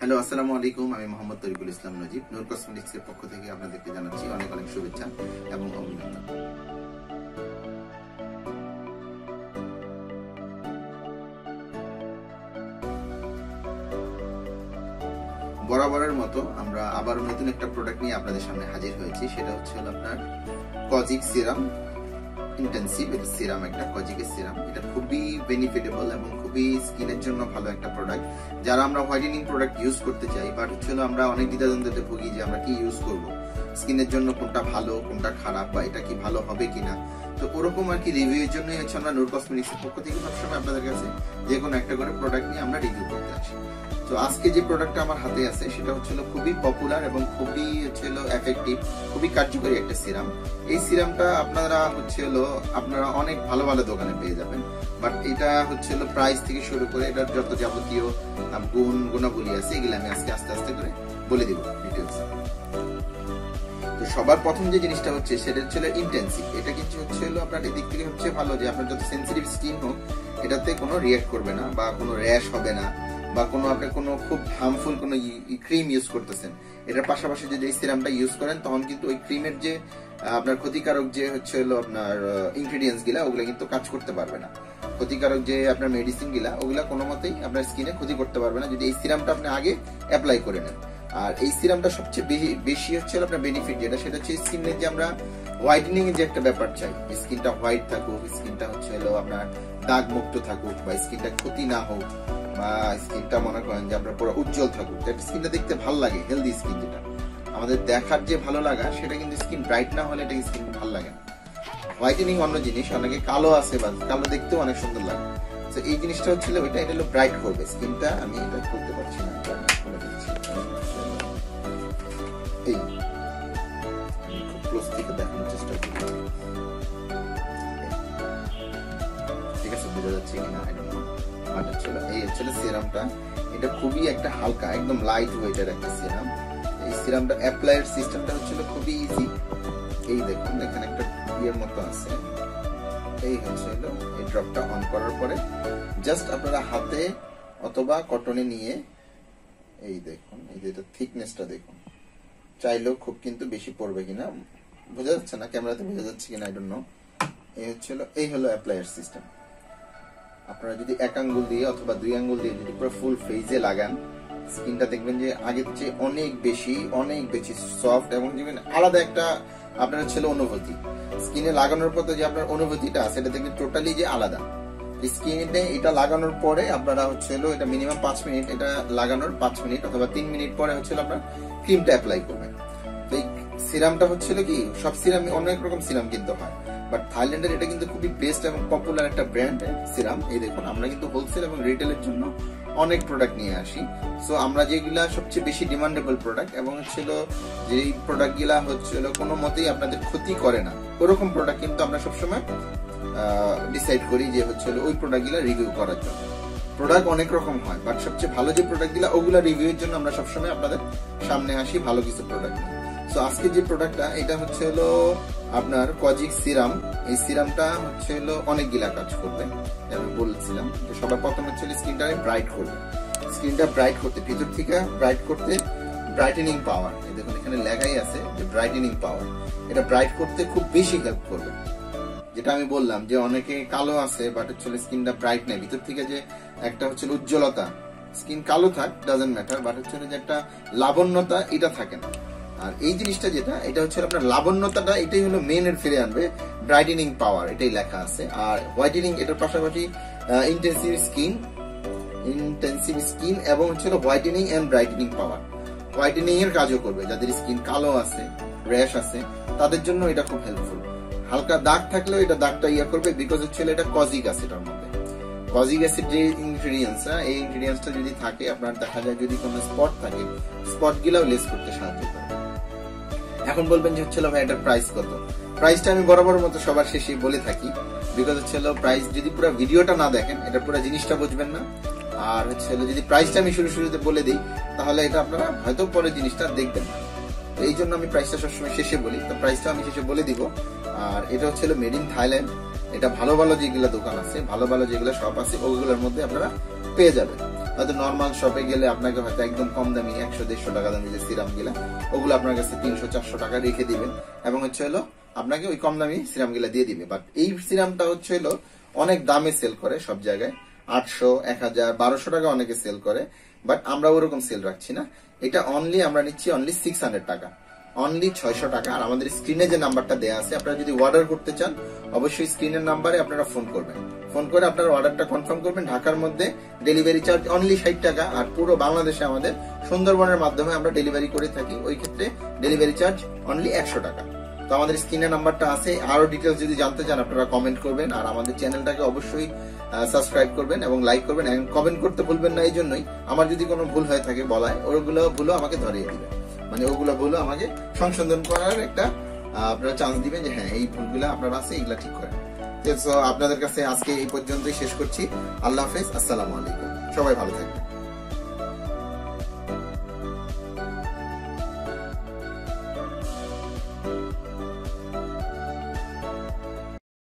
Hello, আসসালামু আলাইকুম। আমি মোহাম্মদ তরিকুল ইসলাম নজিব। নূর কসমেটিক্সের পক্ষ থেকে আপনাদেরকে জানাচ্ছি অনেক অনেক শুভেচ্ছা এবং অভিনন্দন। বরাবরের মতো আমরা আবার নতুন একটা প্রোডাক্ট নিয়ে আপনাদের সামনে হাজির হয়েছি। সেটা হচ্ছে আপনার কজিক সিরাম ইন্টেন্সিভ। এটা সিরাম, একটা কজিকের সিরাম। এটা খুবই বেনিফিটেবল এবং খুবই স্কিনের জন্য ভালো একটা প্রোডাক্ট। যারা আমরা হোয়াইটেনিং প্রোডাক্ট ইউজ করতে চাই, বাট হচ্ছে আমরা অনেক দ্বিধাদ্বন্দ্বে ভুগি যে আমরা কি ইউজ করব, স্কিনের জন্য কোনটা ভালো কোনটা খারাপ, বা এটা কি ভালো হবে কিনা। তো ওরকম আর কি রিভিউর জন্যই হচ্ছে আমরা নূর কসমেটিক্সের পক্ষ থেকে সবসময় আপনাদের কাছে যে কোনো একটা করে প্রোডাক্ট নিয়ে আমরা রিভিউ করতে আসি। তো আজকে যে প্রোডাক্টটা আমার হাতে আছে সেটা হচ্ছিল খুবই পপুলার এবং খুবই হচ্ছিল এফেক্টিভ, খুবই কার্যকরী একটা সিরাম। এই সিরামটা আপনারা অনেক ভালো ভালো দোকানে পেয়ে যাবেন, বাট এটা হচ্ছিল প্রাইস থেকে শুরু করে এটার যত যাবতীয় গুণাবলী আছে এগুলো আমি আজকে আস্তে আস্তে করে বলে দিব ডিটেইলস। তো সবার প্রথম যে জিনিসটা হচ্ছে সেটা হচ্ছে ইন্টেন্সিভ। এটা কিছু হচ্ছে আপনার এদিক থেকে হচ্ছে ভালো যে আপনার যত সেন্সিটিভ স্কিন হোক এটাতে কোনো রিঅ্যাক্ট করবে না, বা কোনো র্যাশ হবে না, বা কোনো আপনি কোনো খুব হার্মফুল কোনো ক্রিম ইউজ করতেছেন, এটার পাশাপাশি যদি এই সিরামটা ইউজ করেন তখন কিন্তু ওই ক্রিমের যে আপনার ক্ষতিকারক যে হচ্ছে আপনার ইনগ্রেডিয়েন্টস গুলা ওগুলা কিন্তু কাজ করতে পারবে না। ক্ষতিকারক যে আপনার মেডিসিন গুলা ওগুলা কোনো মতেই আপনার স্কিনে ক্ষতি করতে পারবে না যদি এই সিরামটা আপনি আগে অ্যাপ্লাই করে নেন। আর এই সিরামটা সবচেয়ে বেশি হচ্ছে আপনার বেনিফিট যেটা, সেটা হচ্ছে স্কিনের যে আমরা হোয়াইটেনিং এর যে একটা ব্যাপার চাই, স্কিনটা হোয়াইট থাকুক, স্কিনটা হচ্ছে আপনার দাগ মুক্ত থাকুক, বা স্কিনটা ক্ষতি না হোক, বা স্কিনটা মনে করেন যে আপনার পুরো উজ্জ্বল থাকুক, স্কিনটা দেখতে ভালো লাগে। হেলদি স্কিন যেটা আমাদের দেখার যে ভালো লাগা, সেটা কিন্তু স্কিন ব্রাইট না হলে এটা স্কিন ভালো লাগে না। হোয়াইটেনিং অন্য জিনিস, অনেকে কালো আছে বা কালো দেখতেও অনেক সুন্দর লাগে। তো এই জিনিসটা হচ্ছিল ওইটা, এটা হলো ব্রাইট করবে স্কিনটা। আমি এটা করতে পারছি না, এই খুব ক্লোজ থেকে দেখানোর চেষ্টা করি, ঠিক আছে? বোঝা যাচ্ছে কিনা আই ডোন্ট নো। এই হচ্ছে সিরামটা। এটা খুবই একটা হালকা, একদম লাইট ওয়েটের একটা সিরাম। এই সিরামটা অ্যাপ্লাইয়ের সিস্টেমটা হচ্ছিল খুবই ইজি। এই দেখুন এখানে একটা ইয়ের মতো আছে, এই হচ্ছে এই ড্রপটা অন করার পরে জাস্ট আপনারা হাতে অথবা কটনে নিয়ে, এই দেখুন এই যে থিকনেসটা দেখুন, চাইলেও খুব কিন্তু বেশি পড়বে কিনা বোঝা যাচ্ছে না, ক্যামেরাতে বোঝা যাচ্ছে কিনা আই ডোন্ট নো। এই হলো অ্যাপ্লাইয়ের সিস্টেম। আপনারা যদি এক আঙ্গুল দিয়ে অথবা দুই আঙ্গুল দিয়ে যদি পুরো ফুল ফেজে লাগান, স্কিনটা দেখবেন যে আগের চেয়ে অনেক বেশি সফট, এবং যেমন আলাদা একটা আপনার অনুভূতি স্কিনে লাগানোর পর যে আপনার অনুভূতিটা আছে এটা দেখবেন টোটালি যে আলাদা। স্কিনে এটা লাগানোর পরে আপনারা এটা মিনিমাম 5 মিনিট, এটা লাগানোর 5 মিনিট অথবা 3 মিনিট পরে আপনার ক্রিমটা অ্যাপ্লাই করবেন। তো এই সিরামটা কি সব সিরাম অনেক রকম সিরাম কিন্তু হয়, বাট থাইল্যান্ডের এটা কিন্তু খুবই বেস্ট এবং পপুলার একটা ব্র্যান্ড সিরাম। এই দেখুন আমরা কিন্তু হোলসেল এবং রিটেলের জন্য অনেক প্রোডাক্ট নিয়ে আসি। সো আমরা যেগুলা সবচেয়ে বেশি ডিমান্ডেবল প্রোডাক্ট এবং যে প্রোডাক্ট গুলা কোনো মতেই আপনাদের ক্ষতি করে না, ওরকম প্রোডাক্ট কিন্তু আমরা সবসময় ডিসাইড করি যে ওই প্রোডাক্ট গুলা রিভিউ করার জন্য। প্রোডাক্ট অনেক রকম হয়, বাট সবচেয়ে ভালো যে প্রোডাক্ট গুলা ওগুলা রিভিউর জন্য আমরা সবসময় আপনাদের সামনে আসি ভালো কিছু প্রোডাক্ট। সো আজকে যে প্রোডাক্টটা এটা আপনার কজিক সিরাম। এই সিরামটা অনেকগুলা কাজ করবে, আমি বলছিলাম যে সবার প্রথম স্কিনটা ব্রাইট করবে। স্কিনটা ব্রাইট করতে, ভিতর থেকে ব্রাইট করতে ব্রাইটেনিং পাওয়ার, দেখুন এখানে লেখাই আছে যে ব্রাইটেনিং পাওয়ার, এটা ব্রাইট করতে খুব বেশি হেল্প করবে। যেটা আমি বললাম যে অনেকে কালো আছে বাট স্কিনটা ব্রাইট নেই, ভিতর থেকে যে একটা উজ্জ্বলতা, স্কিন কালো থাক ডাজন্ট ম্যাটার, বাট যে একটা লাবণ্যতা এটা থাকে না। আর এই জিনিসটা যেটা, এটা আপনার লাবণ্যতাটা, এটাই হলো মেন এর ফিরে আনবে। ব্রাইটেনিং পাওয়ার এটাই লেখা আছে। আর হোয়াইটেনিং এটার পাশাপাশি ইন্টেন্সিভ স্কিন এবং whitening and brightening power, whitening এর কাজও করবে। যাদের স্কিন কালো আছে, র্যাশ আছে, তাদের জন্য এটা খুব হেল্পফুল। হালকা দাগ থাকলেও এটা দাগটা করবে, বিকজ এটা কজিক আছে। এটার মধ্যে কজিক অ্যাসিড যে ইনগ্রেডিয়েন্টস, এই ইনগ্রেডিয়েন্টসটা যদি থাকে আপনার দেখা যায় যদি কোনো স্পট থাকে, স্পট গুলাও লেস করতে সাহায্য করে। এখন বলবেন যে ভাই এটার প্রাইস কত? প্রাইসটা আমি বরাবর মতো সবার শেষে বলে থাকি, বিকজ প্রাইস যদি পুরো ভিডিওটা না দেখেন এটা পুরো জিনিসটা বুঝবেন না। আর যদি প্রাইসটা আমি শুরুতে বলে দিই তাহলে এটা আপনারা হয়তো পরে জিনিসটা দেখবেন না। তো এই জন্য আমি প্রাইসটা সবসময় শেষে বলি, তো প্রাইসটা আমি শেষে বলে দিব। আর এটা মেড ইন থাইল্যান্ড। এটা ভালো ভালো যেগুলো দোকান আছে, ভালো ভালো যেগুলো শপ আছে ওগুলোর মধ্যে আপনারা পেয়ে যাবেন। হয়তো নর্মাল শপে গেলে আপনাকে হয়তো একদম কম দামি 100-150 টাকা দামি যে সিরাম গুলা ওগুলো আপনার কাছে 300-400 টাকা রেখে দিবেন এবং হচ্ছে হলো আপনাকে ওই কম দামি সিরাম গুলা দিয়ে দিবে। বাট এই সিরামটা হচ্ছে হলো অনেক দামে সেল করে সব জায়গায়, 800, 1000, 1200 টাকা অনেকে সেল করে, বাট আমরা ওরকম সেল রাখছি না। এটা অনলি আমরা নিচ্ছি অনলি 600 টাকা, অনলি 600 টাকা। আর আমাদের স্ক্রিনে যে নাম্বারটা দেয়া আছে, আপনারা যদি অর্ডার করতে চান অবশ্যই স্ক্রিনের নাম্বারে আপনারা ফোন করবেন, ফোন করে আপনার অর্ডারটা কনফার্ম করবেন। ঢাকার মধ্যে ডেলিভারি চার্জ অনলি 60 টাকা, আর পুরো বাংলাদেশে আমাদের সুন্দরবনের মাধ্যমে আমরা ডেলিভারি করে থাকি, ওই ক্ষেত্রে ডেলিভারি চার্জ অনলি 100 টাকা। তো আমাদের স্ক্রিনে নাম্বারটা আছে, আরো ডিটেলস যদি জানতে চান আপনারা কমেন্ট করবেন, আর আমাদের চ্যানেলটাকে অবশ্যই সাবস্ক্রাইব করবেন এবং লাইক করবেন, এবং কমেন্ট করতে ভুলবেন না। এই জন্যই আমার যদি কোনো ভুল হয়ে থাকে বলায়, ওগুলো ভুলও আমাকে ধরিয়ে দিবেন, মানে ওগুলো ভুলও আমাকে সংশোধন করার একটা আপনারা চান্স দিবেন যে হ্যাঁ এই ভুলগুলো আপনার আছে, এগুলা ঠিক করেন। আপনাদের কাছে আজকে এই পর্যন্তই শেষ করছি। আল্লাহ হাফেজ, আসসালামু আলাইকুম, সবাই ভালো থাকবেন।